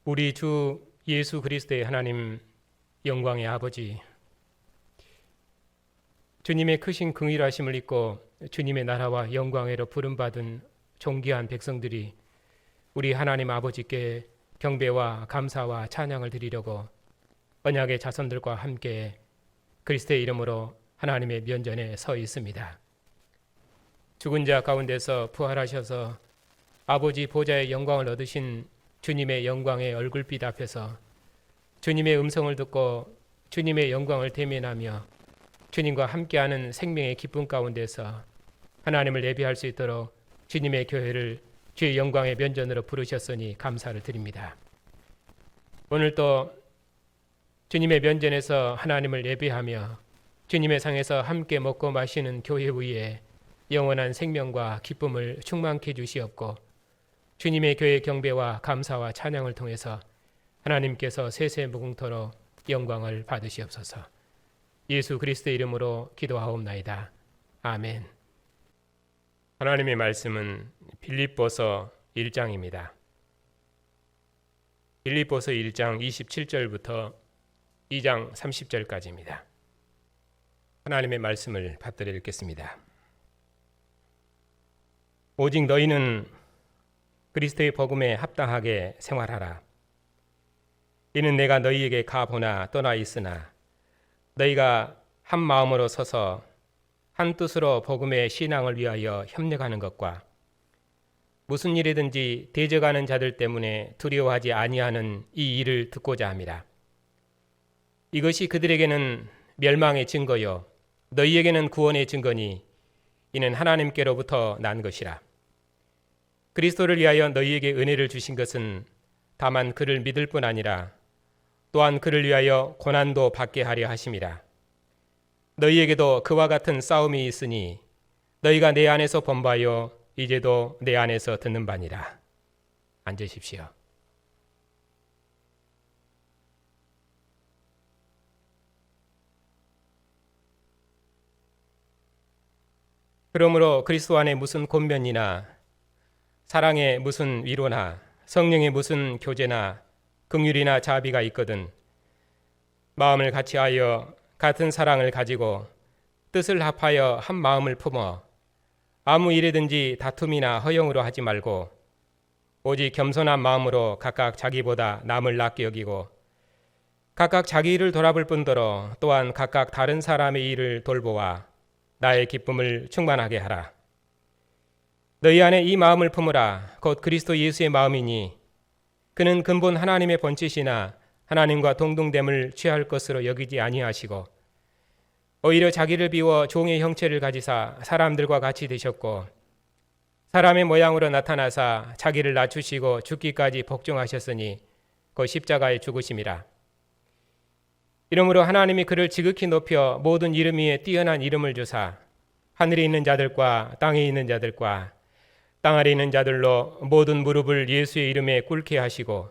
우리 주 예수 그리스도의 하나님 영광의 아버지, 주님의 크신 긍휼하심을 입고 주님의 나라와 영광으로 부름받은 존귀한 백성들이 우리 하나님 아버지께 경배와 감사와 찬양을 드리려고 언약의 자손들과 함께 그리스도의 이름으로 하나님의 면전에 서 있습니다. 죽은 자 가운데서 부활하셔서 아버지 보좌의 영광을 얻으신 주님의 영광의 얼굴빛 앞에서 주님의 음성을 듣고 주님의 영광을 대면하며 주님과 함께하는 생명의 기쁨 가운데서 하나님을 예배할 수 있도록 주님의 교회를 주의 영광의 면전으로 부르셨으니 감사를 드립니다. 오늘 또 주님의 면전에서 하나님을 예배하며 주님의 상에서 함께 먹고 마시는 교회 위에 영원한 생명과 기쁨을 충만케 해주시옵고 주님의 교회 경배와 감사와 찬양을 통해서 하나님께서 세세무궁토록 영광을 받으시옵소서. 예수 그리스도의 이름으로 기도하옵나이다. 아멘. 하나님의 말씀은 빌립보서 1장입니다. 빌립보서 1장 27절부터 2장 30절까지입니다. 하나님의 말씀을 받들어 읽겠습니다. 오직 너희는 그리스도의 복음에 합당하게 생활하라. 이는 내가 너희에게 가보나 떠나 있으나 너희가 한 마음으로 서서 한 뜻으로 복음의 신앙을 위하여 협력하는 것과 무슨 일이든지 대적하는 자들 때문에 두려워하지 아니하는 이 일을 듣고자 함이라. 이것이 그들에게는 멸망의 증거요 너희에게는 구원의 증거니 이는 하나님께로부터 난 것이라. 그리스도를 위하여 너희에게 은혜를 주신 것은 다만 그를 믿을 뿐 아니라 또한 그를 위하여 고난도 받게 하려 하심이라. 너희에게도 그와 같은 싸움이 있으니 너희가 내 안에서 본 바요 이제도 내 안에서 듣는 바니라. 앉으십시오. 그러므로 그리스도 안에 무슨 권면이나 사랑에 무슨 위로나 성령의 무슨 교제나 긍휼이나 자비가 있거든 마음을 같이하여 같은 사랑을 가지고 뜻을 합하여 한 마음을 품어 아무 일이든지 다툼이나 허영으로 하지 말고 오직 겸손한 마음으로 각각 자기보다 남을 낫게 여기고 각각 자기 일을 돌아볼 뿐더러 또한 각각 다른 사람의 일을 돌보아 나의 기쁨을 충만하게 하라. 너희 안에 이 마음을 품으라. 곧 그리스도 예수의 마음이니 그는 근본 하나님의 본체시나 하나님과 동등됨을 취할 것으로 여기지 아니하시고 오히려 자기를 비워 종의 형체를 가지사 사람들과 같이 되셨고 사람의 모양으로 나타나사 자기를 낮추시고 죽기까지 복종하셨으니 곧 십자가에 죽으심이라. 이러므로 하나님이 그를 지극히 높여 모든 이름 위에 뛰어난 이름을 주사 하늘에 있는 자들과 땅에 있는 자들과 땅 아래 있는 자들로 모든 무릎을 예수의 이름에 꿇게 하시고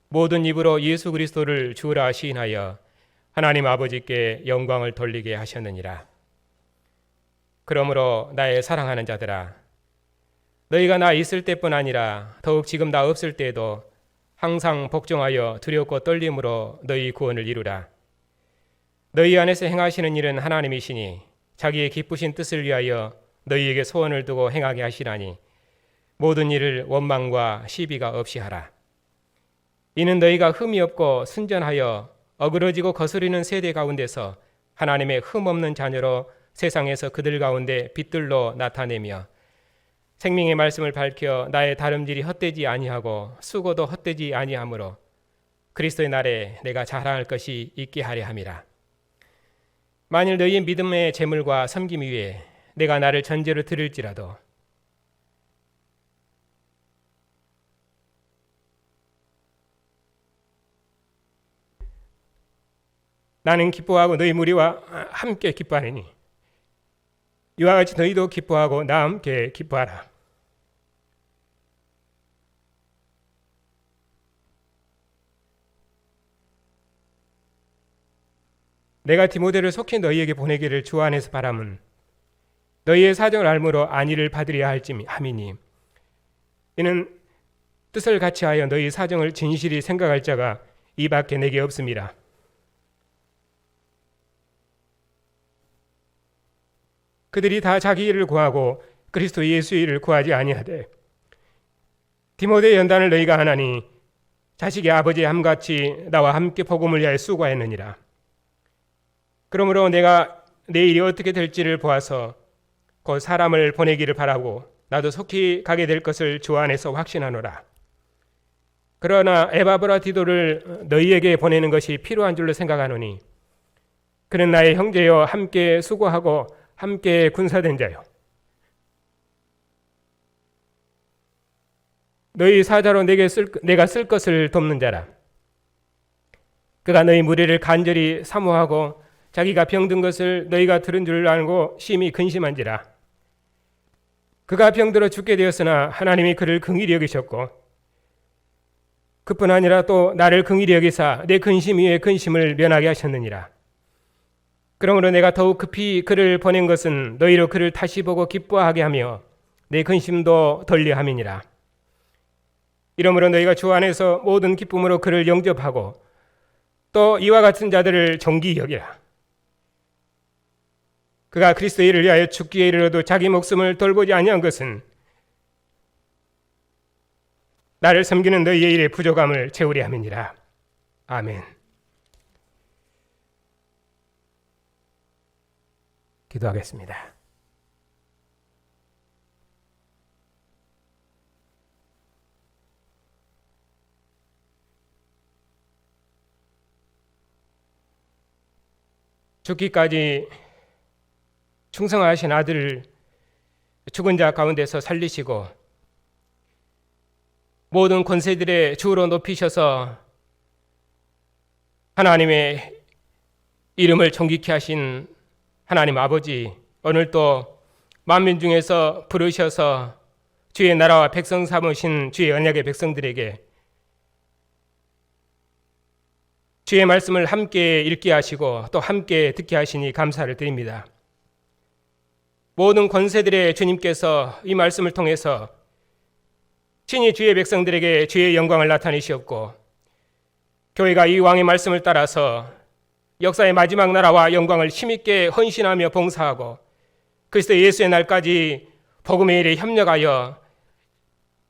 모든 입으로 예수 그리스도를 주라 시인하여 하나님 아버지께 영광을 돌리게 하셨느니라. 그러므로 나의 사랑하는 자들아 너희가 나 있을 때뿐 아니라 더욱 지금 나 없을 때에도 항상 복종하여 두렵고 떨림으로 너희 구원을 이루라. 너희 안에서 행하시는 일은 하나님이시니 자기의 기쁘신 뜻을 위하여 너희에게 소원을 두고 행하게 하시라니 모든 일을 원망과 시비가 없이 하라. 이는 너희가 흠이 없고 순전하여 어그러지고 거스리는 세대 가운데서 하나님의 흠 없는 자녀로 세상에서 그들 가운데 빛들로 나타내며 생명의 말씀을 밝혀 나의 다름질이 헛되지 아니하고 수고도 헛되지 아니하므로 그리스도의 날에 내가 자랑할 것이 있게 하려 함이라. 만일 너희의 믿음의 재물과 섬김 위에 내가 나를 전제로 드릴지라도 나는 기뻐하고 너희 무리와 함께 기뻐하느니 이와 같이 너희도 기뻐하고 나와 함께 기뻐하라. 내가 디모데를 속히 너희에게 보내기를 주 안에서 바람은 너희의 사정을 알므로 안위를 받으려 함이니 이는 뜻을 같이하여 너희 사정을 진실이 생각할 자가 이밖에 내게 없습니다. 그들이 다 자기 일을 구하고 그리스도 예수의 일을 구하지 아니하되 디모데 연단을 너희가 하나니 자식의 아버지 함같이 나와 함께 복음을 위하여 수고하였느니라. 그러므로 내가 내 일이 어떻게 될지를 보아서 곧 사람을 보내기를 바라고 나도 속히 가게 될 것을 주 안에서 확신하노라. 그러나 에바브라디도를 너희에게 보내는 것이 필요한 줄로 생각하노니 그는 나의 형제여 함께 수고하고 함께 군사된 자요 너희 사자로 내가 쓸 것을 돕는 자라. 그가 너희 무리를 간절히 사모하고 자기가 병든 것을 너희가 들은 줄 알고 심히 근심한지라. 그가 병들어 죽게 되었으나 하나님이 그를 긍휼히 여기셨고 그뿐 아니라 또 나를 긍휼히 여기사 내 근심 위에 근심을 면하게 하셨느니라. 그러므로 내가 더욱 급히 그를 보낸 것은 너희로 그를 다시 보고 기뻐하게 하며 내 근심도 덜려 함이니라. 이러므로 너희가 주 안에서 모든 기쁨으로 그를 영접하고 또 이와 같은 자들을 존귀히 여기라. 그가 그리스도의 일을 위하여 죽기에 이르러도 자기 목숨을 돌보지 아니한 것은 나를 섬기는 너희의 일의 부족함을 채우려 함이니라. 아멘. 기도하겠습니다. 죽기까지 충성하신 아들을 죽은 자 가운데서 살리시고 모든 권세들의 주로 높이셔서 하나님의 이름을 존귀케 하신 하나님 아버지, 오늘 또 만민 중에서 부르셔서 주의 나라와 백성 삼으신 주의 언약의 백성들에게 주의 말씀을 함께 읽게 하시고 또 함께 듣게 하시니 감사를 드립니다. 모든 권세들의 주님께서 이 말씀을 통해서 친히 주의 백성들에게 주의 영광을 나타내셨고 교회가 이 왕의 말씀을 따라서 역사의 마지막 나라와 영광을 힘있게 헌신하며 봉사하고 그리스도 예수의 날까지 복음의 일에 협력하여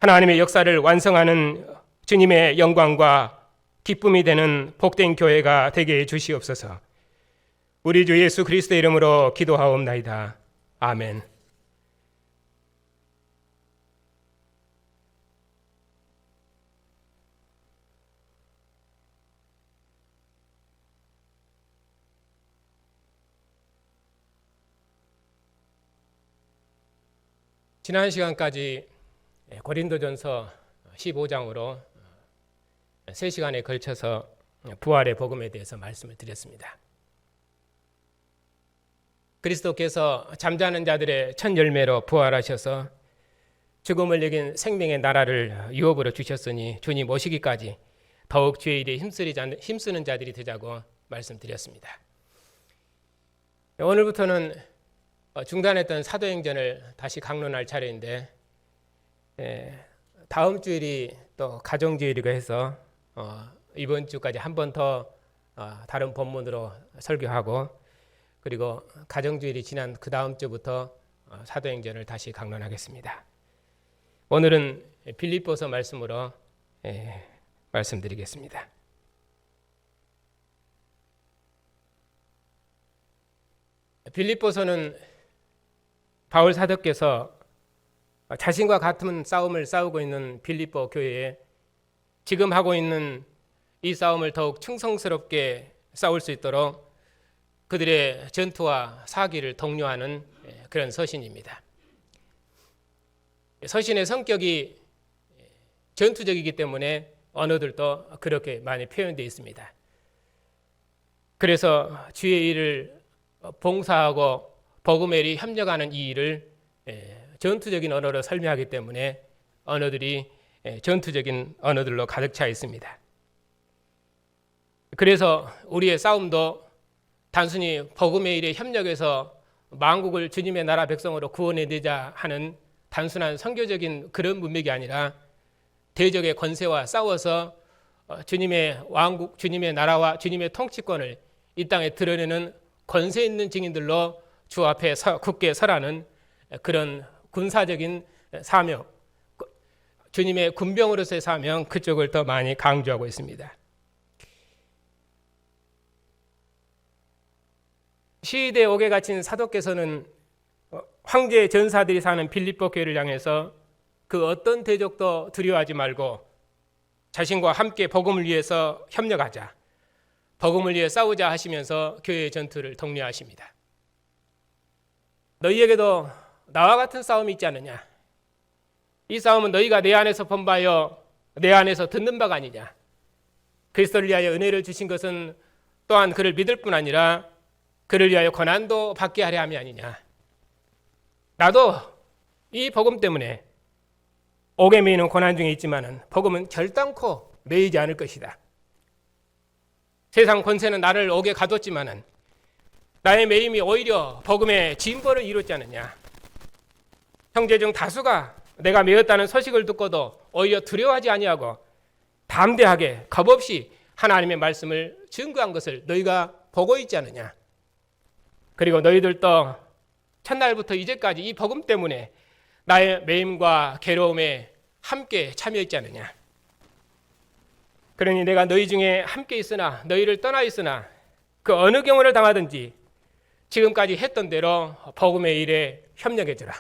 하나님의 역사를 완성하는 주님의 영광과 기쁨이 되는 복된 교회가 되게 해 주시옵소서. 우리 주 예수 그리스도의 이름으로 기도하옵나이다. 아멘. 지난 시간까지 고린도전서 15장으로 3시간에 걸쳐서 부활의 복음에 대해서 말씀을 드렸습니다. 그리스도께서 잠자는 자들의 첫 열매로 부활하셔서 죽음을 이긴 생명의 나라를 유업으로 주셨으니 주님 오시기까지 더욱 주의 일에 힘쓰는 자들이 되자고 말씀드렸습니다. 오늘부터는 중단했던 사도행전을 다시 강론할 차례인데 다음 주일이 또 가정주일이고 해서 이번 주까지 한 번 더 다른 본문으로 설교하고 그리고 가정주일이 지난 그 다음 주부터 사도행전을 다시 강론하겠습니다. 오늘은 빌립보서 말씀으로 말씀드리겠습니다. 빌립보서는 바울 사도께서 자신과 같은 싸움을 싸우고 있는 빌립보 교회에 지금 하고 있는 이 싸움을 더욱 충성스럽게 싸울 수 있도록 그들의 전투와 사기를 독려하는 그런 서신입니다. 서신의 성격이 전투적이기 때문에 언어들도 그렇게 많이 표현되어 있습니다. 그래서 주의 일을 봉사하고 복음에 이르러 협력하는 이 일을 전투적인 언어로 설명하기 때문에 언어들이 전투적인 언어들로 가득 차 있습니다. 그래서 우리의 싸움도 단순히 복음의 일에 협력해서 만국을 주님의 나라 백성으로 구원해내자 하는 단순한 선교적인 그런 문맥이 아니라 대적의 권세와 싸워서 주님의 왕국, 주님의 나라와 주님의 통치권을 이 땅에 드러내는 권세 있는 증인들로 주 앞에 굳게 서라는 그런 군사적인 사명, 주님의 군병으로서의 사명, 그쪽을 더 많이 강조하고 있습니다. 시위대에 옥에 갇힌 사도께서는 황제 전사들이 사는 빌립보 교회를 향해서 그 어떤 대적도 두려워하지 말고 자신과 함께 복음을 위해서 협력하자, 복음을 위해 싸우자 하시면서 교회의 전투를 독려하십니다. 너희에게도 나와 같은 싸움이 있지 않느냐? 이 싸움은 너희가 내 안에서 본 바요 내 안에서 듣는 바가 아니냐? 그리스도를 위하여 은혜를 주신 것은 또한 그를 믿을 뿐 아니라 그를 위하여 고난도 받게 하려 함이 아니냐? 나도 이 복음 때문에 옥에 매이는 고난 중에 있지만은 복음은 결단코 매이지 않을 것이다. 세상 권세는 나를 옥에 가뒀지만은 나의 매임이 오히려 복음의 진보를 이뤘지 않느냐? 형제 중 다수가 내가 매였다는 소식을 듣고도 오히려 두려워하지 아니하고 담대하게 겁없이 하나님의 말씀을 증거한 것을 너희가 보고 있지 않느냐? 그리고 너희들도 첫날부터 이제까지 이 복음 때문에 나의 매임과 괴로움에 함께 참여했지 않느냐? 그러니 내가 너희 중에 함께 있으나 너희를 떠나 있으나 그 어느 경우를 당하든지 지금까지 했던 대로 복음의 일에 협력해주라.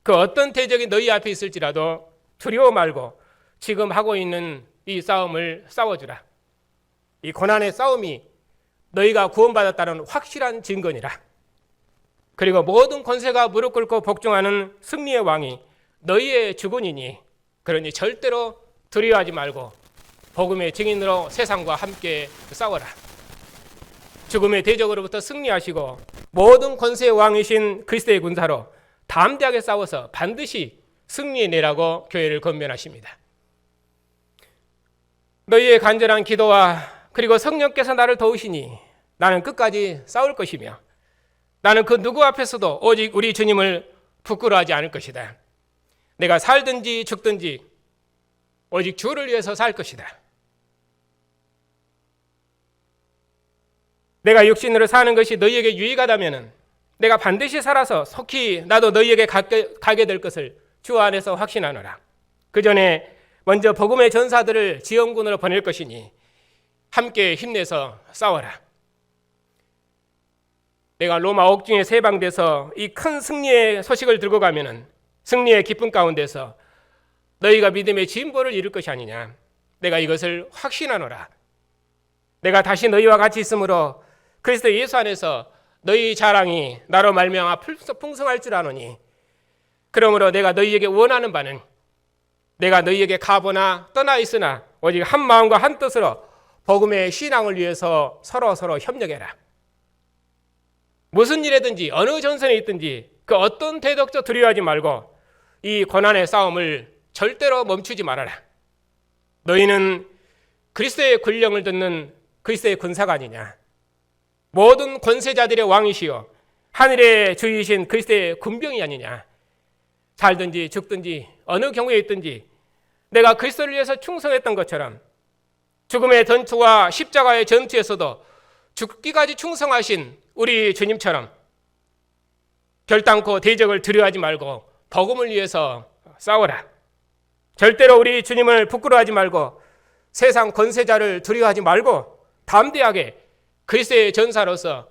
그 어떤 대적이 너희 앞에 있을지라도 두려워 말고 지금 하고 있는 이 싸움을 싸워주라. 이 고난의 싸움이 너희가 구원받았다는 확실한 증거니라. 그리고 모든 권세가 무릎 꿇고 복종하는 승리의 왕이 너희의 주군이니 그러니 절대로 두려워하지 말고 복음의 증인으로 세상과 함께 싸워라. 죽음의 대적으로부터 승리하시고 모든 권세의 왕이신 그리스도의 군사로 담대하게 싸워서 반드시 승리해내라고 교회를 권면하십니다. 너희의 간절한 기도와 그리고 성령께서 나를 도우시니 나는 끝까지 싸울 것이며 나는 그 누구 앞에서도 오직 우리 주님을 부끄러워하지 않을 것이다. 내가 살든지 죽든지 오직 주를 위해서 살 것이다. 내가 육신으로 사는 것이 너희에게 유익하다면 내가 반드시 살아서 속히 나도 너희에게 가게 될 것을 주 안에서 확신하노라. 그 전에 먼저 복음의 전사들을 지원군으로 보낼 것이니 함께 힘내서 싸워라. 내가 로마 옥중에 세방돼서 이 큰 승리의 소식을 들고 가면은 승리의 기쁨 가운데서 너희가 믿음의 진보를 이룰 것이 아니냐. 내가 이것을 확신하노라. 내가 다시 너희와 같이 있으므로 그리스도 예수 안에서 너희 자랑이 나로 말미암아 풍성할 줄 아노니 그러므로 내가 너희에게 원하는 바는 내가 너희에게 가보나 떠나 있으나 오직 한 마음과 한 뜻으로 복음의 신앙을 위해서 서로 협력해라. 무슨 일이든지 어느 전선에 있든지 그 어떤 대적도 두려워하지 말고 이 고난의 싸움을 절대로 멈추지 말아라. 너희는 그리스도의 군령을 듣는 그리스도의 군사가 아니냐. 모든 권세자들의 왕이시여 하늘의 주이신 그리스도의 군병이 아니냐. 살든지 죽든지 어느 경우에 있든지 내가 그리스도를 위해서 충성했던 것처럼 죽음의 전투와 십자가의 전투에서도 죽기까지 충성하신 우리 주님처럼 결단코 대적을 두려워하지 말고 복음을 위해서 싸워라. 절대로 우리 주님을 부끄러워하지 말고 세상 권세자를 두려워하지 말고 담대하게 그리스도의 전사로서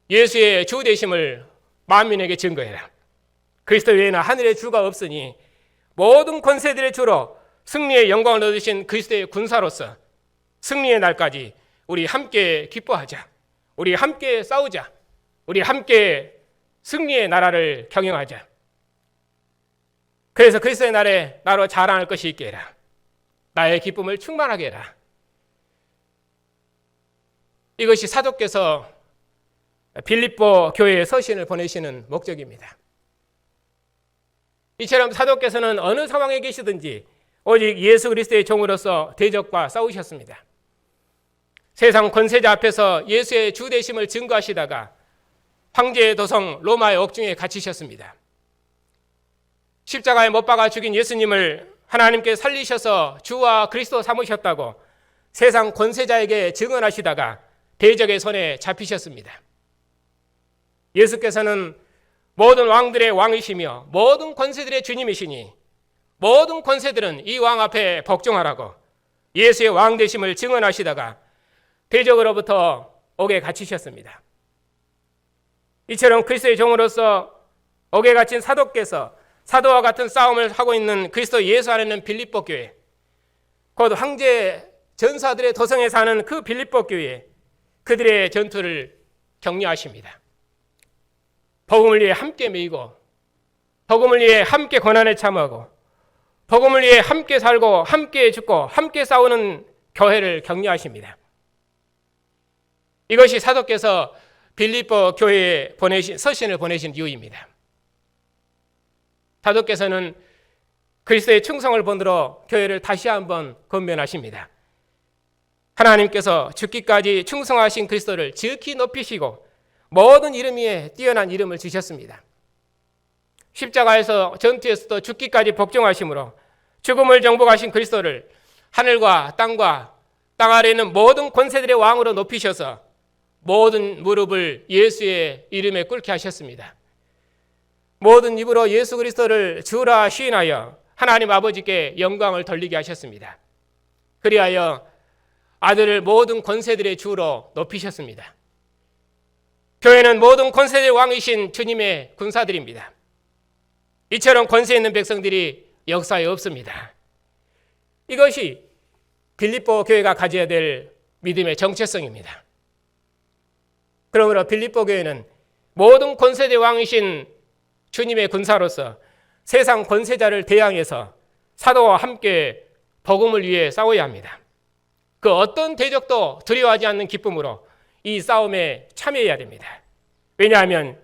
예수의 주 되심을 만민에게 증거해라. 그리스도 외에는 하늘의 주가 없으니 모든 권세들의 주로 승리의 영광을 얻으신 그리스도의 군사로서 승리의 날까지 우리 함께 기뻐하자. 우리 함께 싸우자. 우리 함께 승리의 나라를 경영하자. 그래서 그리스도의 날에 나로 자랑할 것이 있게 해라. 나의 기쁨을 충만하게 해라. 이것이 사도께서 빌립보 교회에 서신을 보내시는 목적입니다. 이처럼 사도께서는 어느 상황에 계시든지 오직 예수 그리스도의 종으로서 대적과 싸우셨습니다. 세상 권세자 앞에서 예수의 주 되심을 증거하시다가 황제의 도성 로마의 옥중에 갇히셨습니다. 십자가에 못 박아 죽인 예수님을 하나님께 살리셔서 주와 그리스도 삼으셨다고 세상 권세자에게 증언하시다가 대적의 손에 잡히셨습니다. 예수께서는 모든 왕들의 왕이시며 모든 권세들의 주님이시니 모든 권세들은 이 왕 앞에 복종하라고 예수의 왕 되심을 증언하시다가 대적으로부터 옥에 갇히셨습니다. 이처럼 그리스도의 종으로서 옥에 갇힌 사도께서 사도와 같은 싸움을 하고 있는 그리스도 예수 안에 있는 빌립보 교회, 곧 황제 전사들의 도성에 사는 그 빌립보 교회, 그들의 전투를 격려하십니다. 복음을 위해 함께 매이고 복음을 위해 함께 고난에 참하고 복음을 위해 함께 살고 함께 죽고 함께 싸우는 교회를 격려하십니다. 이것이 사도께서 빌립보 교회에 서신을 보내신 이유입니다. 사도께서는 그리스도의 충성을 본으로 교회를 다시 한번 권면하십니다. 하나님께서 죽기까지 충성하신 그리스도를 지극히 높이시고 모든 이름 위에 뛰어난 이름을 주셨습니다. 십자가에서 전투에서도 죽기까지 복종하심으로 죽음을 정복하신 그리스도를 하늘과 땅 아래에 있는 모든 권세들의 왕으로 높이셔서 모든 무릎을 예수의 이름에 꿇게 하셨습니다. 모든 입으로 예수 그리스도를 주라 시인하여 하나님 아버지께 영광을 돌리게 하셨습니다. 그리하여 아들을 모든 권세들의 주로 높이셨습니다. 교회는 모든 권세들의 왕이신 주님의 군사들입니다. 이처럼 권세 있는 백성들이 역사에 없습니다. 이것이 빌립보 교회가 가져야 될 믿음의 정체성입니다. 그러므로 빌립보 교회는 모든 권세대 왕이신 주님의 군사로서 세상 권세자를 대항해서 사도와 함께 복음을 위해 싸워야 합니다. 그 어떤 대적도 두려워하지 않는 기쁨으로 이 싸움에 참여해야 됩니다. 왜냐하면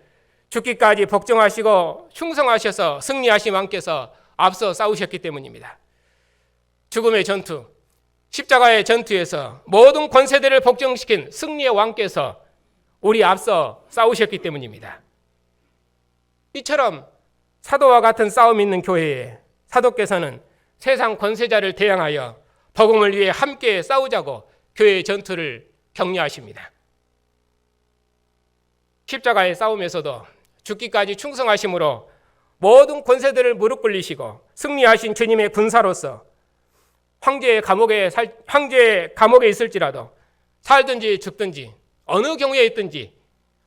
죽기까지 복종하시고 충성하셔서 승리하신 왕께서 앞서 싸우셨기 때문입니다. 죽음의 전투, 십자가의 전투에서 모든 권세들을 복종시킨 승리의 왕께서 우리 앞서 싸우셨기 때문입니다. 이처럼 사도와 같은 싸움이 있는 교회에 사도께서는 세상 권세자를 대항하여 복음을 위해 함께 싸우자고 교회의 전투를 격려하십니다. 십자가의 싸움에서도 죽기까지 충성하심으로 모든 권세들을 무릎 꿇리시고 승리하신 주님의 군사로서 황제의 감옥에 있을지라도 살든지 죽든지 어느 경우에 있든지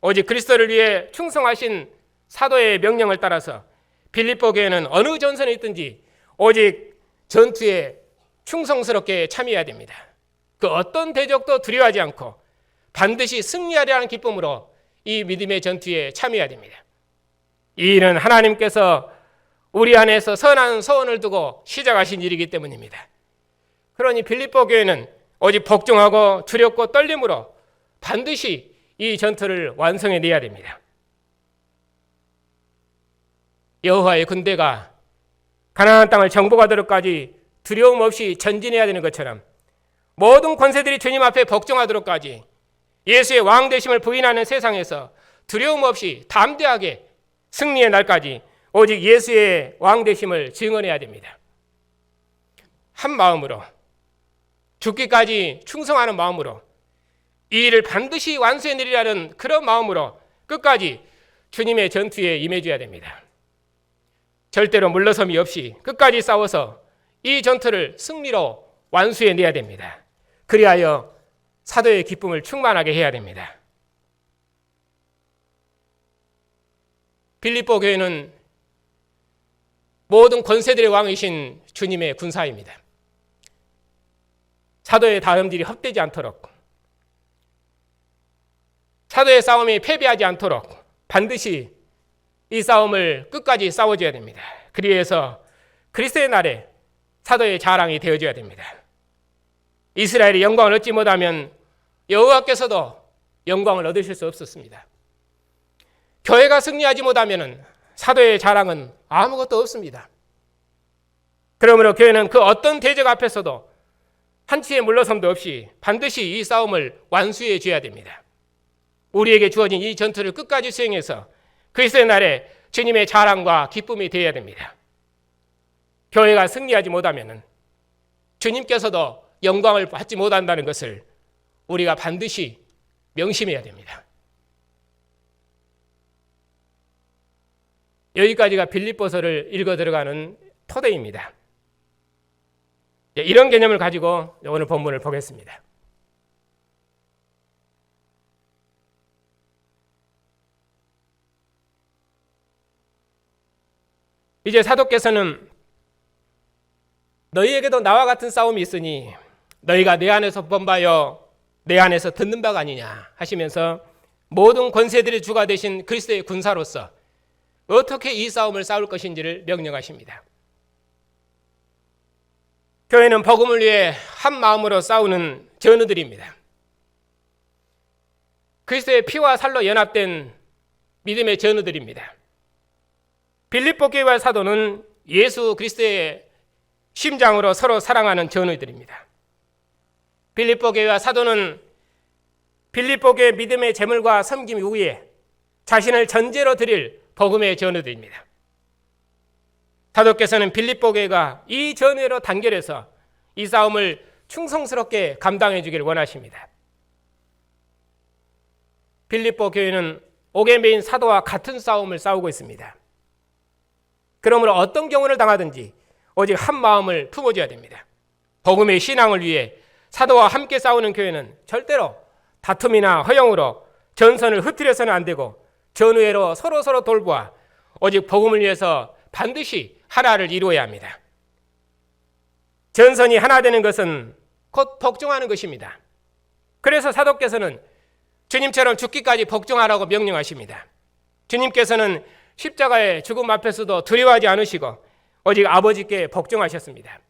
오직 그리스도를 위해 충성하신 사도의 명령을 따라서 빌립보 교회는 어느 전선에 있든지 오직 전투에 충성스럽게 참여해야 됩니다. 그 어떤 대적도 두려워하지 않고 반드시 승리하려 하는 기쁨으로 이 믿음의 전투에 참여해야 됩니다. 이 일은 하나님께서 우리 안에서 선한 소원을 두고 시작하신 일이기 때문입니다. 그러니 빌립보 교회는 오직 복종하고 두렵고 떨림으로 반드시 이 전투를 완성해내야 됩니다. 여호와의 군대가 가나안 땅을 정복하도록까지 두려움 없이 전진해야 되는 것처럼 모든 권세들이 주님 앞에 복종하도록까지 예수의 왕 되심을 부인하는 세상에서 두려움 없이 담대하게 승리의 날까지 오직 예수의 왕 되심을 증언해야 됩니다. 한 마음으로 죽기까지 충성하는 마음으로 이 일을 반드시 완수해내리라는 그런 마음으로 끝까지 주님의 전투에 임해줘야 됩니다. 절대로 물러섬이 없이 끝까지 싸워서 이 전투를 승리로 완수해내야 됩니다. 그리하여 사도의 기쁨을 충만하게 해야 됩니다. 빌립보 교회는 모든 권세들의 왕이신 주님의 군사입니다. 사도의 다름질이 헛되지 않도록 사도의 싸움이 패배하지 않도록 반드시 이 싸움을 끝까지 싸워줘야 됩니다. 그리해서 그리스도의 날에 사도의 자랑이 되어줘야 됩니다. 이스라엘이 영광을 얻지 못하면 여호와께서도 영광을 얻으실 수 없었습니다. 교회가 승리하지 못하면 사도의 자랑은 아무것도 없습니다. 그러므로 교회는 그 어떤 대적 앞에서도 한치의 물러섬도 없이 반드시 이 싸움을 완수해 줘야 됩니다. 우리에게 주어진 이 전투를 끝까지 수행해서 그리스도의 날에 주님의 자랑과 기쁨이 되어야 됩니다. 교회가 승리하지 못하면 주님께서도 영광을 받지 못한다는 것을 우리가 반드시 명심해야 됩니다. 여기까지가 빌립보서를 읽어 들어가는 토대입니다. 이런 개념을 가지고 오늘 본문을 보겠습니다. 이제 사도께서는 너희에게도 나와 같은 싸움이 있으니 너희가 내 안에서 본바여 내 안에서 듣는 바가 아니냐 하시면서 모든 권세들의 주가 되신 그리스도의 군사로서 어떻게 이 싸움을 싸울 것인지를 명령하십니다. 교회는 복음을 위해 한 마음으로 싸우는 전우들입니다. 그리스도의 피와 살로 연합된 믿음의 전우들입니다. 빌립보 교회와 사도는 예수 그리스도의 심장으로 서로 사랑하는 전우들입니다. 빌립보 교회와 사도는 빌립보 교회 믿음의 재물과 섬김 이후에 자신을 전제로 드릴 복음의 전우들입니다. 사도께서는 빌립보 교회가 이 전우로 단결해서 이 싸움을 충성스럽게 감당해 주길 원하십니다. 빌립보 교회는 옥에 매인 사도와 같은 싸움을 싸우고 있습니다. 그러므로 어떤 경우를 당하든지 오직 한 마음을 품어줘야 됩니다. 복음의 신앙을 위해 사도와 함께 싸우는 교회는 절대로 다툼이나 허영으로 전선을 흐트려서는 안 되고 전우회로 서로 돌보아 오직 복음을 위해서 반드시 하나를 이루어야 합니다. 전선이 하나 되는 것은 곧 복종하는 것입니다. 그래서 사도께서는 주님처럼 죽기까지 복종하라고 명령하십니다. 주님께서는 십자가의 죽음 앞에서도 두려워하지 않으시고 오직 아버지께 복종하셨습니다.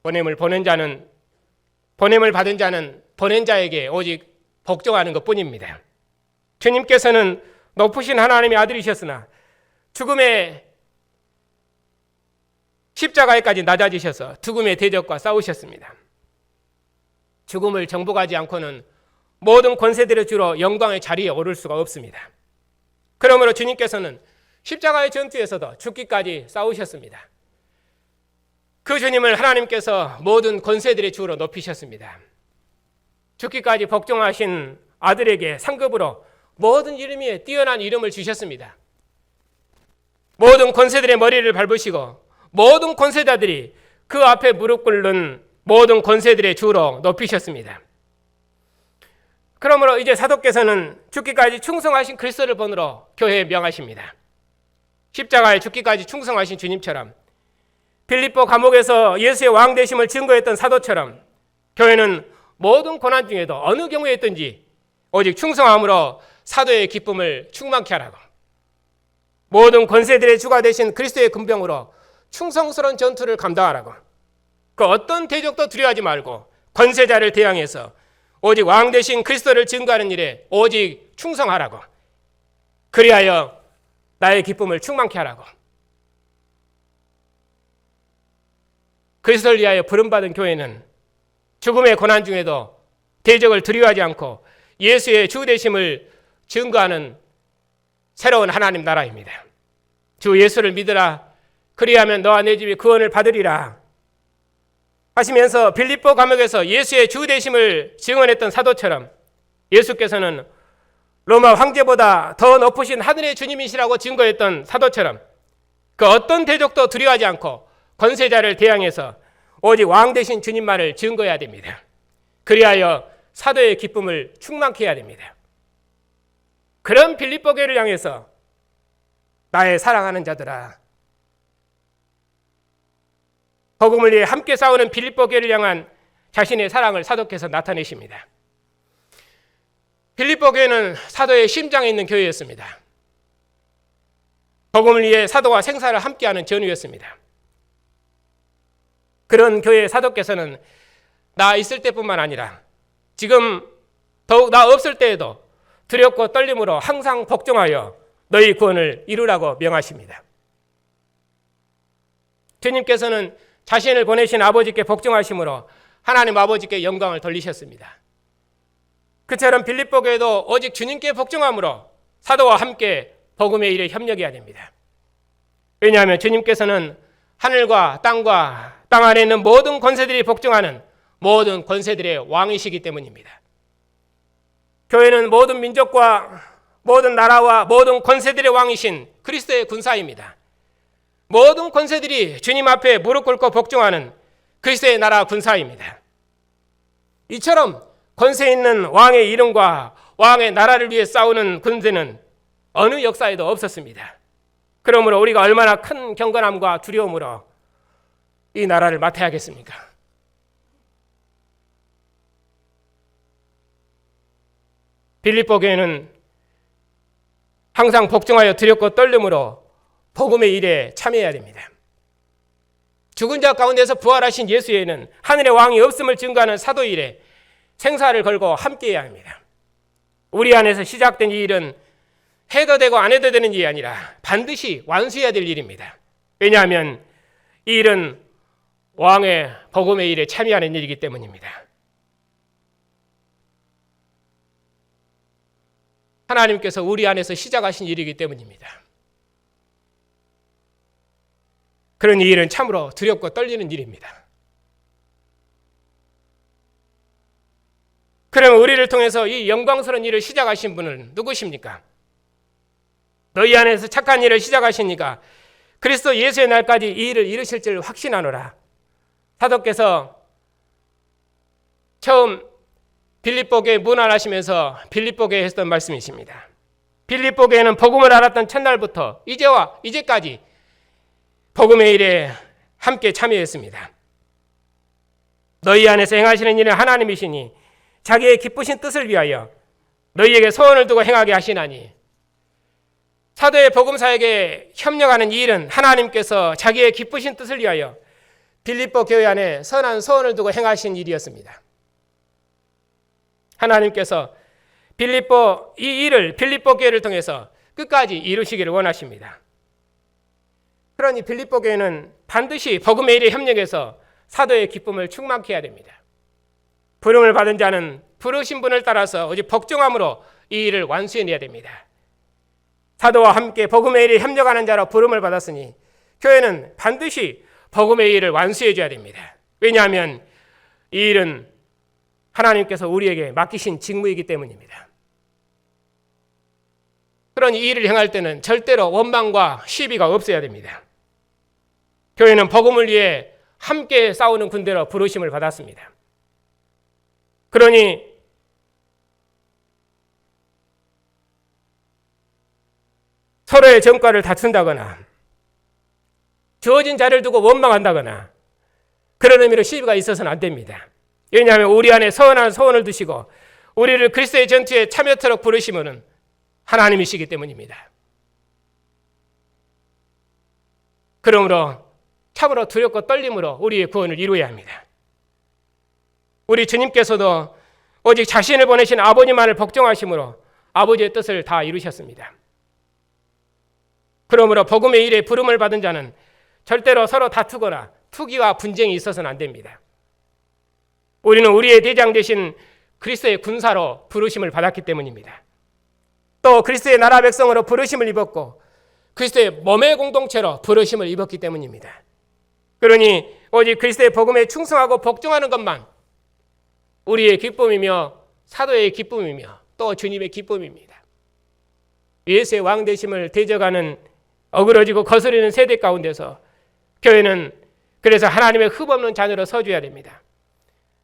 보냄을 받은 자는 보낸 자에게 오직 복종하는 것뿐입니다. 주님께서는 높으신 하나님의 아들이셨으나 죽음의 십자가에까지 낮아지셔서 죽음의 대적과 싸우셨습니다. 죽음을 정복하지 않고는 모든 권세들의 주로 영광의 자리에 오를 수가 없습니다. 그러므로 주님께서는 십자가의 전투에서도 죽기까지 싸우셨습니다. 그 주님을 하나님께서 모든 권세들의 주로 높이셨습니다. 죽기까지 복종하신 아들에게 상급으로 모든 이름 위에 뛰어난 이름을 주셨습니다. 모든 권세들의 머리를 밟으시고 모든 권세자들이 그 앞에 무릎 꿇는 모든 권세들의 주로 높이셨습니다. 그러므로 이제 사도께서는 죽기까지 충성하신 그리스도를 본으로 교회에 명하십니다. 십자가에 죽기까지 충성하신 주님처럼 빌립보 감옥에서 예수의 왕 되심을 증거했던 사도처럼 교회는 모든 고난 중에도 어느 경우에 있든지 오직 충성함으로 사도의 기쁨을 충만케 하라고, 모든 권세들의 주가 되신 그리스도의 군병으로 충성스러운 전투를 감당하라고, 그 어떤 대적도 두려워하지 말고 권세자를 대항해서 오직 왕 되신 그리스도를 증거하는 일에 오직 충성하라고, 그리하여 나의 기쁨을 충만케 하라고. 그리스도를 위하여 부름받은 교회는 죽음의 고난 중에도 대적을 두려워하지 않고 예수의 주 되심을 증거하는 새로운 하나님 나라입니다. 주 예수를 믿으라, 그리하면 너와 내 집이 구원을 받으리라 하시면서 빌립보 감옥에서 예수의 주 되심을 증언했던 사도처럼 예수께서는 로마 황제보다 더 높으신 하늘의 주님이시라고 증거했던 사도처럼 그 어떤 대적도 두려워하지 않고 권세자를 대항해서 오직 왕 되신 주님만을 증거해야 됩니다. 그리하여 사도의 기쁨을 충만케 해야 됩니다. 그런 빌립보 교회를 향해서 나의 사랑하는 자들아, 복음을 위해 함께 싸우는 빌립보 교회를 향한 자신의 사랑을 사도께서 나타내십니다. 빌립보 교회는 사도의 심장에 있는 교회였습니다. 복음을 위해 사도와 생사를 함께하는 전우였습니다. 그런 교회의 사도께서는 나 있을 때뿐만 아니라 지금 더욱 나 없을 때에도 두렵고 떨림으로 항상 복종하여 너희 구원을 이루라고 명하십니다. 주님께서는 자신을 보내신 아버지께 복종하심으로 하나님 아버지께 영광을 돌리셨습니다. 그처럼 빌립보 교회도 오직 주님께 복종함으로 사도와 함께 복음의 일에 협력해야 됩니다. 왜냐하면 주님께서는 하늘과 땅 안에 있는 모든 권세들이 복종하는 모든 권세들의 왕이시기 때문입니다. 교회는 모든 민족과 모든 나라와 모든 권세들의 왕이신 그리스도의 군사입니다. 모든 권세들이 주님 앞에 무릎 꿇고 복종하는 그리스도의 나라 군사입니다. 이처럼 권세 있는 왕의 이름과 왕의 나라를 위해 싸우는 군대는 어느 역사에도 없었습니다. 그러므로 우리가 얼마나 큰 경건함과 두려움으로 이 나라를 맡아야겠습니까? 빌립보 교회는 항상 복종하여 두렵고 떨림으로 복음의 일에 참여해야 됩니다. 죽은 자 가운데서 부활하신 예수에는 하늘의 왕이 없음을 증거하는 사도 일에 생사를 걸고 함께해야 합니다. 우리 안에서 시작된 이 일은 해도 되고 안 해도 되는 일이 아니라 반드시 완수해야 될 일입니다. 왜냐하면 이 일은 왕의 복음의 일에 참여하는 일이기 때문입니다. 하나님께서 우리 안에서 시작하신 일이기 때문입니다. 그런 이 일은 참으로 두렵고 떨리는 일입니다. 그러면 우리를 통해서 이 영광스러운 일을 시작하신 분은 누구십니까? 너희 안에서 착한 일을 시작하시니까 그리스도 예수의 날까지 이 일을 이루실 줄 확신하노라. 사도께서 처음 빌립보 교회 문안하시면서 빌립보 교회에 했던 말씀이십니다. 빌립보 교회는 복음을 알았던 첫날부터 이제까지 복음의 일에 함께 참여했습니다. 너희 안에서 행하시는 일은 하나님이시니 자기의 기쁘신 뜻을 위하여 너희에게 소원을 두고 행하게 하시나니, 사도의 복음사에게 협력하는 이 일은 하나님께서 자기의 기쁘신 뜻을 위하여 빌립보 교회 안에 선한 소원을 두고 행하신 일이었습니다. 하나님께서 이 일을 빌립보 교회를 통해서 끝까지 이루시기를 원하십니다. 그러니 빌립보 교회는 반드시 복음의 일에 협력해서 사도의 기쁨을 충만케 해야 됩니다. 부름을 받은 자는 부르신 분을 따라서 오직 복종함으로 이 일을 완수해내야 됩니다. 사도와 함께 복음의 일에 협력하는 자로 부름을 받았으니 교회는 반드시 복음의 일을 완수해줘야 됩니다. 왜냐하면 이 일은 하나님께서 우리에게 맡기신 직무이기 때문입니다. 그러니 이 일을 행할 때는 절대로 원망과 시비가 없어야 됩니다. 교회는 복음을 위해 함께 싸우는 군대로 부르심을 받았습니다. 그러니 서로의 전과를 다툰다거나 주어진 자를 두고 원망한다거나 그런 의미로 시비가 있어서는 안 됩니다. 왜냐하면 우리 안에 선한 소원을 두시고 우리를 그리스도의 전투에 참여토록 부르시면은 하나님이시기 때문입니다. 그러므로 참으로 두렵고 떨림으로 우리의 구원을 이루어야 합니다. 우리 주님께서도 오직 자신을 보내신 아버지만을 복종하심으로 아버지의 뜻을 다 이루셨습니다. 그러므로 복음의 일에 부름을 받은 자는 절대로 서로 다투거나 투기와 분쟁이 있어서는 안 됩니다. 우리는 우리의 대장 되신 그리스도의 군사로 부르심을 받았기 때문입니다. 또 그리스도의 나라 백성으로 부르심을 입었고 그리스도의 몸의 공동체로 부르심을 입었기 때문입니다. 그러니 오직 그리스도의 복음에 충성하고 복종하는 것만 우리의 기쁨이며 사도의 기쁨이며 또 주님의 기쁨입니다. 예수의 왕 되심을 대적하는 어그러지고 거스르는 세대 가운데서 교회는 그래서 하나님의 흠없는 자녀로 서줘야 됩니다.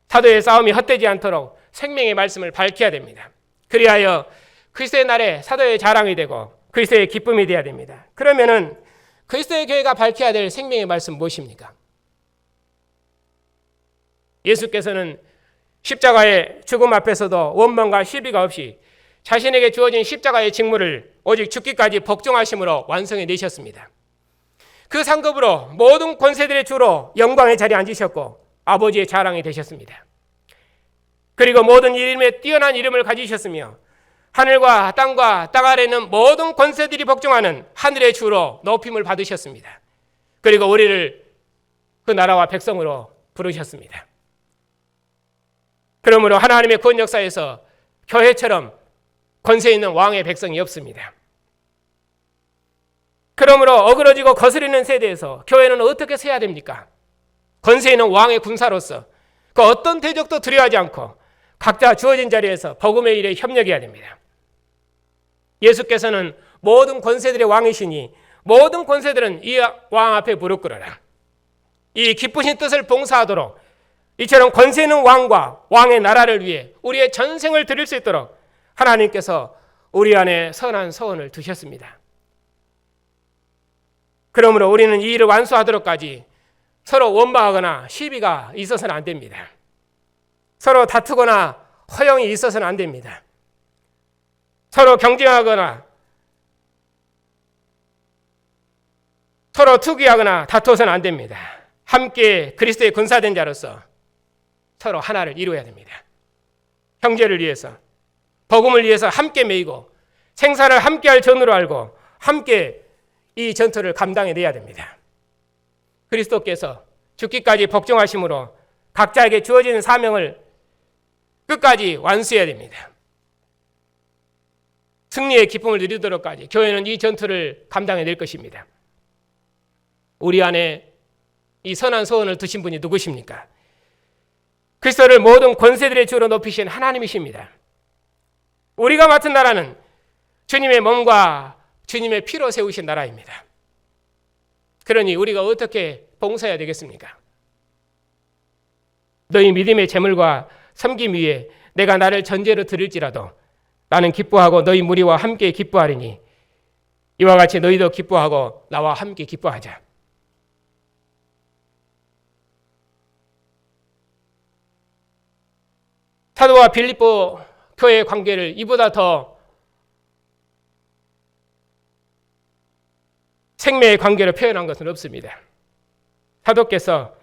사도의 싸움이 헛되지 않도록 생명의 말씀을 밝혀야 됩니다. 그리하여 그리스도의 날에 사도의 자랑이 되고 그리스도의 기쁨이 되어야 됩니다. 그러면은 그리스도의 교회가 밝혀야 될 생명의 말씀 무엇입니까? 예수께서는 십자가의 죽음 앞에서도 원망과 시비가 없이 자신에게 주어진 십자가의 직무를 오직 죽기까지 복종하심으로 완성해 내셨습니다. 그 상급으로 모든 권세들의 주로 영광의 자리에 앉으셨고 아버지의 자랑이 되셨습니다. 그리고 모든 이름에 뛰어난 이름을 가지셨으며 하늘과 땅 아래에 있는 모든 권세들이 복종하는 하늘의 주로 높임을 받으셨습니다. 그리고 우리를 그 나라와 백성으로 부르셨습니다. 그러므로 하나님의 구원 역사에서 교회처럼 권세 있는 왕의 백성이 없습니다. 그러므로 어그러지고 거스르는 세대에서 교회는 어떻게 서야 됩니까? 권세 있는 왕의 군사로서 그 어떤 대적도 두려워하지 않고 각자 주어진 자리에서 복음의 일에 협력해야 됩니다. 예수께서는 모든 권세들의 왕이시니 모든 권세들은 이 왕 앞에 무릎 꿇어라. 이 기쁘신 뜻을 봉사하도록 이처럼 권세 있는 왕과 왕의 나라를 위해 우리의 전생을 드릴 수 있도록 하나님께서 우리 안에 선한 서원을 두셨습니다. 그러므로 우리는 이 일을 완수하도록까지 서로 원망하거나 시비가 있어서는 안 됩니다. 서로 다투거나 허영이 있어서는 안 됩니다. 서로 경쟁하거나 서로 투기하거나 다투어서는 안 됩니다. 함께 그리스도의 군사된 자로서 서로 하나를 이루어야 됩니다. 형제를 위해서, 복음을 위해서 함께 매이고 생사를 함께할 전으로 알고 함께 이 전투를 감당해내야 됩니다. 그리스도께서 죽기까지 복종하심으로 각자에게 주어진 사명을 끝까지 완수해야 됩니다. 승리의 기쁨을 누리도록까지 교회는 이 전투를 감당해낼 것입니다. 우리 안에 이 선한 소원을 두신 분이 누구십니까? 그리스도를 모든 권세들의 주로 높이신 하나님이십니다. 우리가 맡은 나라는 주님의 몸과 주님의 피로 세우신 나라입니다. 그러니 우리가 어떻게 봉사해야 되겠습니까? 너희 믿음의 재물과 섬김 위에 내가 나를 전제로 드릴지라도 나는 기뻐하고 너희 무리와 함께 기뻐하리니 이와 같이 너희도 기뻐하고 나와 함께 기뻐하자. 사도와 빌립보 교회의 관계를 이보다 더 생명의 관계로 표현한 것은 없습니다. 사도께서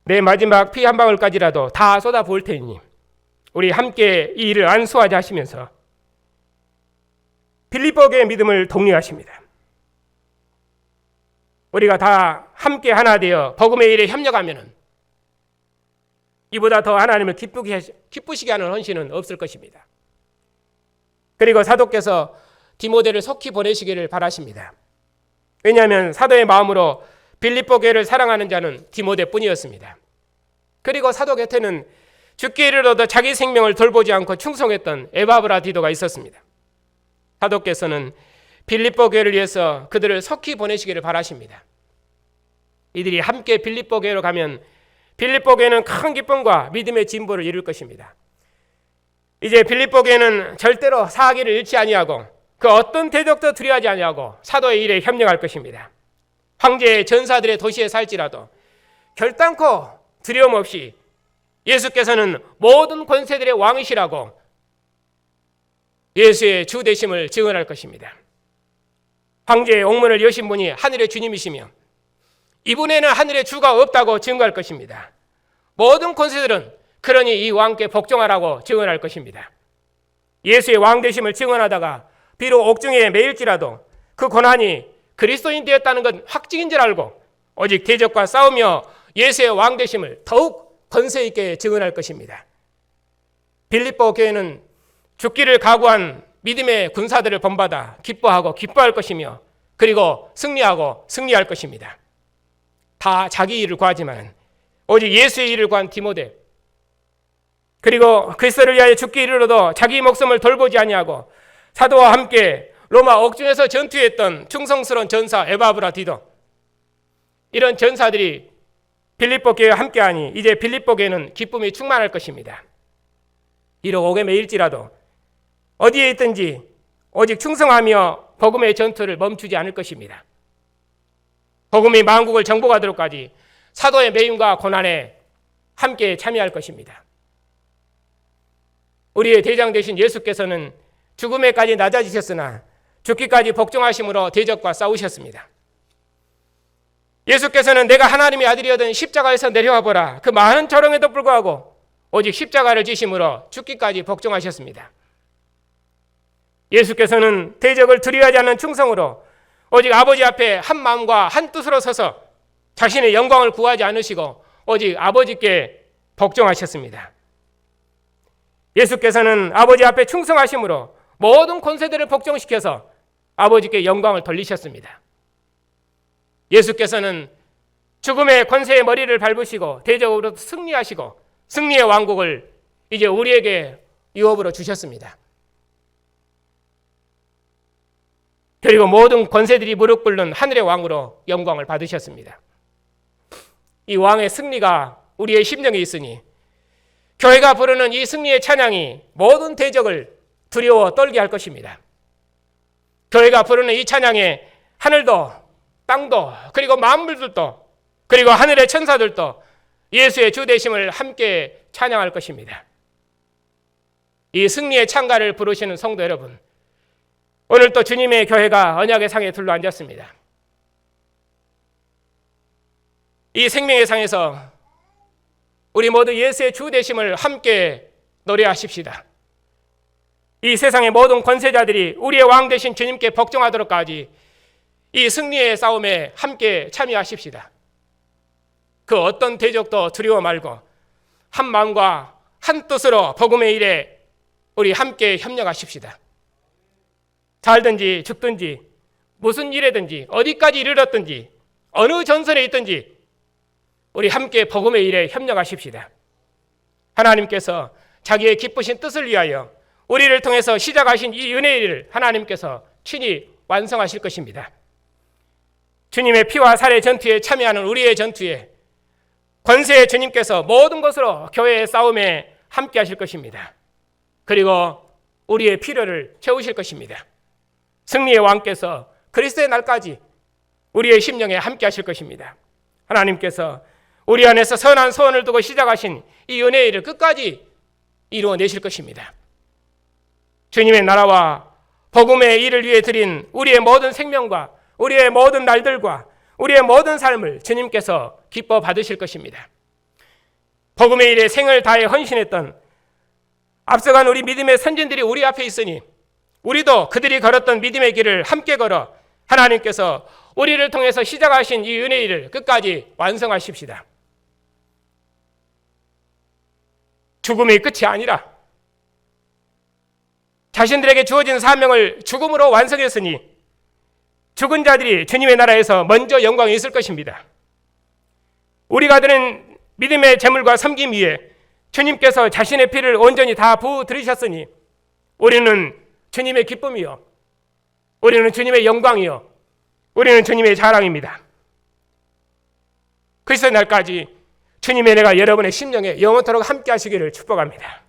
내 마지막 피 한 방울까지라도 다 쏟아부을 테니 우리 함께 이 일을 안수하자 하시면서 빌립보 교회의 믿음을 독려하십니다. 우리가 다 함께 하나 되어 복음의 일에 협력하면 이보다 더 하나님을 기쁘시게 하는 헌신은 없을 것입니다. 그리고 사도께서 디모데를 속히 보내시기를 바라십니다. 왜냐하면 사도의 마음으로 빌립보 교회를 사랑하는 자는 디모데뿐이었습니다. 그리고 사도 곁에는 죽기 이르러도 자기 생명을 돌보지 않고 충성했던 에바브라디도가 있었습니다. 사도께서는 빌립보 교회를 위해서 그들을 속히 보내시기를 바라십니다. 이들이 함께 빌립보 교회로 가면 빌립보 교회는 큰 기쁨과 믿음의 진보를 이룰 것입니다. 이제 빌립보 교회는 절대로 사기를 잃지 아니하고 그 어떤 대적도 두려워하지 아니하고 사도의 일에 협력할 것입니다. 황제의 전사들의 도시에 살지라도 결단코 두려움 없이 예수께서는 모든 권세들의 왕이시라고 예수의 주 되심을 증언할 것입니다. 황제의 옥문을 여신 분이 하늘의 주님이시며 이분에는 하늘의 주가 없다고 증거할 것입니다. 모든 권세들은 그러니 이 왕께 복종하라고 증언할 것입니다. 예수의 왕 되심을 증언하다가 비록 옥중에 매일지라도 그 고난이 그리스도인 되었다는 건 확증인 줄 알고 오직 대적과 싸우며 예수의 왕 되심을 더욱 권세 있게 증언할 것입니다. 빌립보 교회는 죽기를 각오한 믿음의 군사들을 본받아 기뻐하고 기뻐할 것이며 그리고 승리하고 승리할 것입니다. 다 자기 일을 구하지만 오직 예수의 일을 구한 디모데 그리고 그리스도를 위하여 죽기 이르러도 자기 목숨을 돌보지 아니하고 사도와 함께 로마 옥중에서 전투했던 충성스러운 전사 에바브라디도 이런 전사들이 빌립보 교회와 함께하니 이제 빌립보 교회는 기쁨이 충만할 것입니다. 비록 옥에 매일지라도 어디에 있든지 오직 충성하며 복음의 전투를 멈추지 않을 것입니다. 복음이 만국을 정복하도록까지 사도의 매임과 고난에 함께 참여할 것입니다. 우리의 대장 되신 예수께서는 죽음에까지 낮아지셨으나 죽기까지 복종하심으로 대적과 싸우셨습니다. 예수께서는 내가 하나님의 아들이거든 십자가에서 내려와 보라. 그 많은 조롱에도 불구하고 오직 십자가를 지심으로 죽기까지 복종하셨습니다. 예수께서는 대적을 두려워하지 않는 충성으로 오직 아버지 앞에 한 마음과 한 뜻으로 서서 자신의 영광을 구하지 않으시고 오직 아버지께 복종하셨습니다. 예수께서는 아버지 앞에 충성하심으로 모든 권세들을 복종시켜서 아버지께 영광을 돌리셨습니다. 예수께서는 죽음의 권세의 머리를 밟으시고 대적으로 승리하시고 승리의 왕국을 이제 우리에게 유업으로 주셨습니다. 그리고 모든 권세들이 무릎 꿇는 하늘의 왕으로 영광을 받으셨습니다. 이 왕의 승리가 우리의 심령에 있으니 교회가 부르는 이 승리의 찬양이 모든 대적을 두려워 떨게 할 것입니다. 교회가 부르는 이 찬양에 하늘도 땅도 그리고 만물들도 그리고 하늘의 천사들도 예수의 주되심을 함께 찬양할 것입니다. 이 승리의 찬가를 부르시는 성도 여러분, 오늘 또 주님의 교회가 언약의 상에 둘러앉았습니다. 이 생명의 상에서 우리 모두 예수의 주되심을 함께 노래하십시다. 이 세상의 모든 권세자들이 우리의 왕 되신 주님께 복종하도록까지 이 승리의 싸움에 함께 참여하십시다. 그 어떤 대적도 두려워 말고 한 마음과 한 뜻으로 복음의 일에 우리 함께 협력하십시다. 살든지 죽든지 무슨 일에든지 어디까지 이르렀든지 어느 전선에 있든지 우리 함께 복음의 일에 협력하십시다. 하나님께서 자기의 기쁘신 뜻을 위하여 우리를 통해서 시작하신 이 은혜의 일을 하나님께서 친히 완성하실 것입니다. 주님의 피와 살의 전투에 참여하는 우리의 전투에 권세의 주님께서 모든 것으로 교회의 싸움에 함께 하실 것입니다. 그리고 우리의 필요를 채우실 것입니다. 승리의 왕께서 그리스도의 날까지 우리의 심령에 함께 하실 것입니다. 하나님께서 우리 안에서 선한 소원을 두고 시작하신 이 은혜의 일을 끝까지 이루어내실 것입니다. 주님의 나라와 복음의 일을 위해 드린 우리의 모든 생명과 우리의 모든 날들과 우리의 모든 삶을 주님께서 기뻐 받으실 것입니다. 복음의 일에 생을 다해 헌신했던 앞서간 우리 믿음의 선진들이 우리 앞에 있으니 우리도 그들이 걸었던 믿음의 길을 함께 걸어 하나님께서 우리를 통해서 시작하신 이 은혜의 일을 끝까지 완성하십시다. 죽음이 끝이 아니라 자신들에게 주어진 사명을 죽음으로 완성했으니 죽은 자들이 주님의 나라에서 먼저 영광에 있을 것입니다. 우리가 드린 믿음의 제물과 섬김 위에 주님께서 자신의 피를 온전히 다 부어들이셨으니 우리는 주님의 기쁨이요, 우리는 주님의 영광이요, 우리는 주님의 자랑입니다. 그리스도의 날까지 주님의 은혜가 여러분의 심령에 영원토록 함께 하시기를 축복합니다.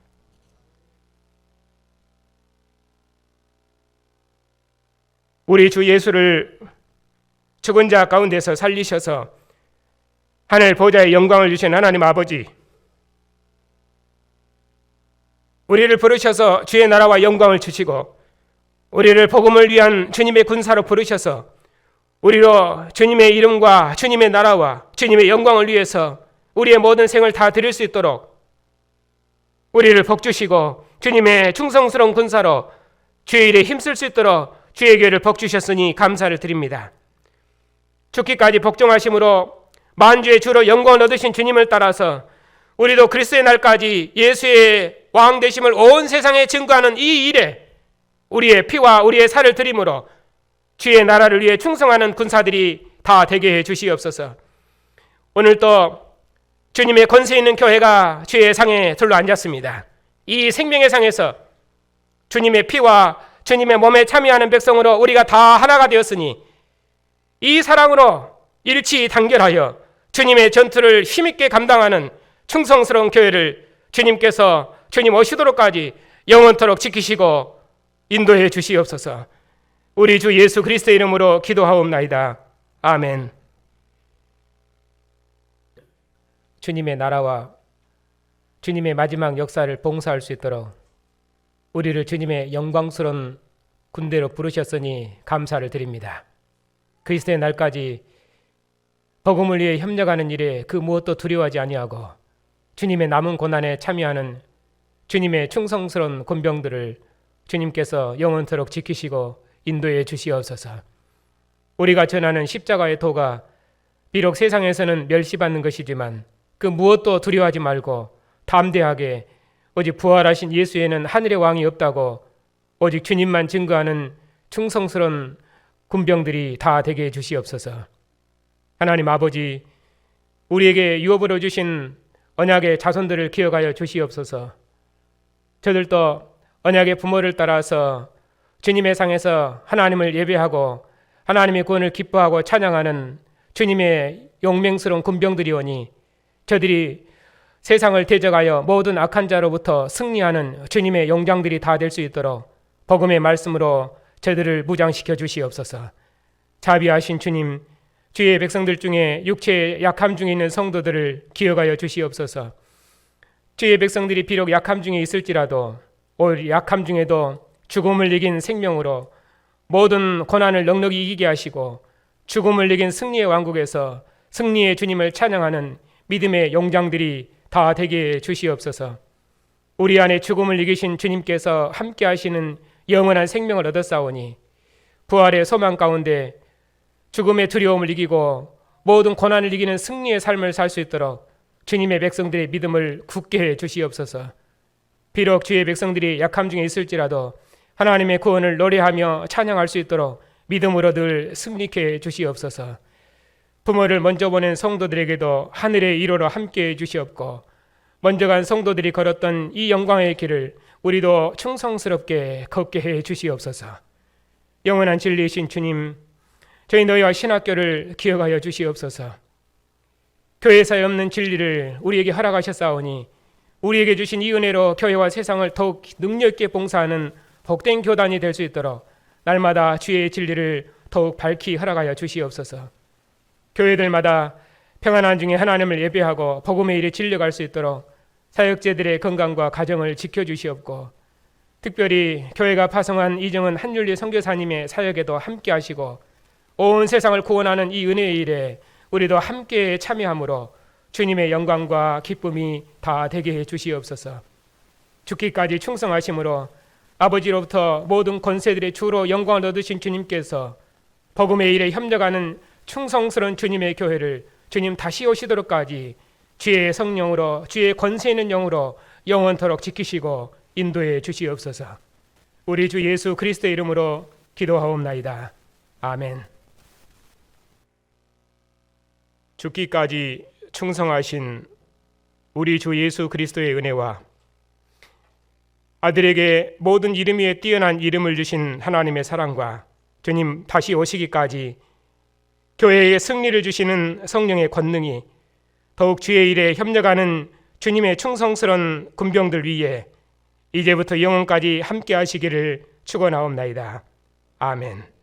우리 주 예수를 죽은 자 가운데서 살리셔서 하늘 보좌의 영광을 주신 하나님 아버지, 우리를 부르셔서 주의 나라와 영광을 주시고 우리를 복음을 위한 주님의 군사로 부르셔서 우리로 주님의 이름과 주님의 나라와 주님의 영광을 위해서 우리의 모든 생을 다 드릴 수 있도록 우리를 복주시고 주님의 충성스러운 군사로 주의 일에 힘쓸 수 있도록 주의 교회를 복주셨으니 감사를 드립니다. 죽기까지 복종하심으로 만주의 주로 영광을 얻으신 주님을 따라서 우리도 그리스도의 날까지 예수의 왕 되심을 온 세상에 증거하는 이 일에 우리의 피와 우리의 살을 드림으로 주의 나라를 위해 충성하는 군사들이 다 되게 해 주시옵소서. 오늘도 주님의 권세 있는 교회가 주의 상에 둘러앉았습니다. 이 생명의 상에서 주님의 피와 주님의 몸에 참여하는 백성으로 우리가 다 하나가 되었으니 이 사랑으로 일치 단결하여 주님의 전투를 힘있게 감당하는 충성스러운 교회를 주님께서 주님 오시도록까지 영원토록 지키시고 인도해 주시옵소서. 우리 주 예수 그리스도의 이름으로 기도하옵나이다. 아멘. 주님의 나라와 주님의 마지막 역사를 봉사할 수 있도록 우리를 주님의 영광스러운 군대로 부르셨으니 감사를 드립니다. 그리스도의 날까지 복음을 위해 협력하는 일에 그 무엇도 두려워하지 아니하고 주님의 남은 고난에 참여하는 주님의 충성스러운 군병들을 주님께서 영원토록 지키시고 인도해 주시옵소서. 우리가 전하는 십자가의 도가 비록 세상에서는 멸시받는 것이지만 그 무엇도 두려워하지 말고 담대하게 오직 부활하신 예수에는 하늘의 왕이 없다고 오직 주님만 증거하는 충성스러운 군병들이 다 되게 해주시옵소서. 하나님 아버지, 우리에게 유업으로 주신 언약의 자손들을 기억하여 주시옵소서. 저들도 언약의 부모를 따라서 주님의 상에서 하나님을 예배하고 하나님의 구원을 기뻐하고 찬양하는 주님의 용맹스러운 군병들이오니 저들이 세상을 대적하여 모든 악한 자로부터 승리하는 주님의 용장들이 다 될 수 있도록 복음의 말씀으로 저들을 무장시켜 주시옵소서. 자비하신 주님, 주의 백성들 중에 육체의 약함 중에 있는 성도들을 기억하여 주시옵소서. 주의 백성들이 비록 약함 중에 있을지라도 오히려 약함 중에도 죽음을 이긴 생명으로 모든 고난을 넉넉히 이기게 하시고 죽음을 이긴 승리의 왕국에서 승리의 주님을 찬양하는 믿음의 용장들이 다 되게 해 주시옵소서. 우리 안에 죽음을 이기신 주님께서 함께 하시는 영원한 생명을 얻었사오니 부활의 소망 가운데 죽음의 두려움을 이기고 모든 고난을 이기는 승리의 삶을 살 수 있도록 주님의 백성들의 믿음을 굳게 해 주시옵소서. 비록 주의 백성들이 약함 중에 있을지라도 하나님의 구원을 노래하며 찬양할 수 있도록 믿음으로 늘 승리케 해 주시옵소서. 부모를 먼저 보낸 성도들에게도 하늘의 일호로 함께 해 주시옵고 먼저 간 성도들이 걸었던 이 영광의 길을 우리도 충성스럽게 걷게 해 주시옵소서. 영원한 진리이신 주님, 저희 너희와 신학교를 기억하여 주시옵소서. 교회사에 없는 진리를 우리에게 허락하셨사오니 우리에게 주신 이 은혜로 교회와 세상을 더욱 능력 있게 봉사하는 복된 교단이 될 수 있도록 날마다 주의 진리를 더욱 밝히 허락하여 주시옵소서. 교회들마다 평안한 중에 하나님을 예배하고 복음의 일에 진력할 수 있도록 사역자들의 건강과 가정을 지켜주시옵고 특별히 교회가 파송한 이정은 한윤리 선교사님의 사역에도 함께 하시고 온 세상을 구원하는 이 은혜의 일에 우리도 함께 참여함으로 주님의 영광과 기쁨이 다 되게 해 주시옵소서. 죽기까지 충성하심으로 아버지로부터 모든 권세들의 주로 영광을 얻으신 주님께서 복음의 일에 협력하는 충성스러운 주님의 교회를 주님 다시 오시도록까지 주의 성령으로 주의 권세 있는 영으로 영원토록 지키시고 인도해 주시옵소서. 우리 주 예수 그리스도의 이름으로 기도하옵나이다. 아멘. 죽기까지 충성하신 우리 주 예수 그리스도의 은혜와 아들에게 모든 이름 위에 뛰어난 이름을 주신 하나님의 사랑과 주님 다시 오시기까지 교회에 승리를 주시는 성령의 권능이 더욱 주의 일에 협력하는 주님의 충성스러운 군병들 위에 이제부터 영원까지 함께 하시기를 축원하옵나이다. 아멘.